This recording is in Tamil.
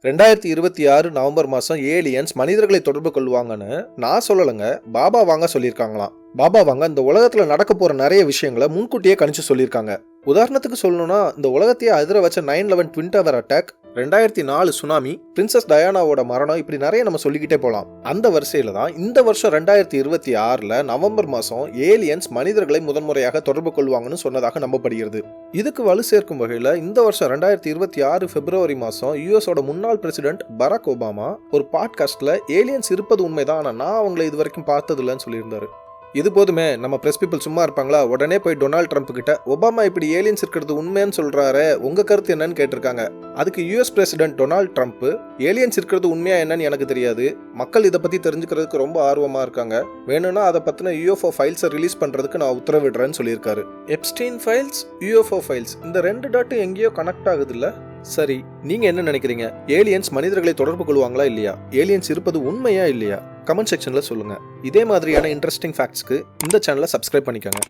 2026 நவம்பர் மாதம் ஏலியன்ஸ் மனிதர்களை தொடர்பு கொள்வாங்கன்னு நான் சொல்லலைங்க, பாபா வாங்க சொல்லியிருக்காங்களாம். பாபா வாங்க இந்த உலகத்தில் நடக்க போகிற நிறைய விஷயங்களை முன்கூட்டியே கணிச்சு சொல்லியிருக்காங்க. உதாரணத்துக்கு சொல்லணும்னா, இந்த உலகத்தையே அதிர வச்ச 9/11 twin tower attack, 2004 tsunami, princess டயானாவோட மரணம், இப்படி நிறைய நம்ம சொல்லிக்கிட்டே போகலாம். அந்த வரிசையில தான் இந்த வருஷம் 2026 நவம்பர் மாதம் ஏலியன்ஸ் மனிதர்களை முதன்முறையாக தொடர்பு கொள்வாங்கன்னு சொன்னதாக நம்பப்படுகிறது. இதுக்கு வலு சேர்க்கும் வகையில் இந்த வருஷம் 2026 பிப்ரவரி மாதம் யூஎஸோட முன்னாள் பிரசிடென்ட் பராக் ஒபாமா ஒரு பாட்காஸ்ட்ல ஏலியன்ஸ் இருப்பது உண்மைதான், ஆனால் நான் அவங்களை இது வரைக்கும் பார்த்ததில்லைன்னு சொல்லியிருந்தாரு. இது போதுமே, நம்ம பிரஸ் பீப்புள் சும்மா இருப்பாங்களா? உடனே போய் டொனால்ட் ட்ரம்ப் கிட்ட ஒபாமா இப்படி ஏலியன்ஸ் இருக்கிறது உண்மைன்னு சொல்றாரு, உங்க கருத்து என்னன்னு கேட்டிருக்காங்க. அதுக்கு US president Donald Trump, aliens இருக்கிறது உண்மையா என்னன்னு எனக்கு தெரியாது, மக்கள் இதை பத்தி தெரிஞ்சுக்கிறதுக்கு ரொம்ப ஆர்வமா இருக்காங்க, வேணும்னா அதை பத்தின யூஎஃப்ஓ ஃபைல்ஸை ரிலீஸ் பண்றதுக்கு நான் உத்தரவிடுறேன்னு சொல்லியிருக்காரு. எப்ஸ்டீன் ஃபைல்ஸ், யூஎஃப்ஓ ஃபைல்ஸ், இந்த ரெண்டு டாட்டும் எங்கேயோ கனெக்ட் ஆகுது இல்ல? சரி, நீங்க என்ன நினைக்கிறீங்க? ஏலியன்ஸ் மனிதர்களை தொடர்பு கொள்வாங்களா இல்லையா? ஏலியன்ஸ் இருப்பது உண்மையா இல்லையா? கமெண்ட் செக்ஷன்ல சொல்லுங்க. இதே மாதிரியான இன்ட்ரெஸ்டிங் ஃபேக்ட்ஸ்க்கு இந்த சேனலை சப்ஸ்கிரைப் பண்ணிக்கோங்க.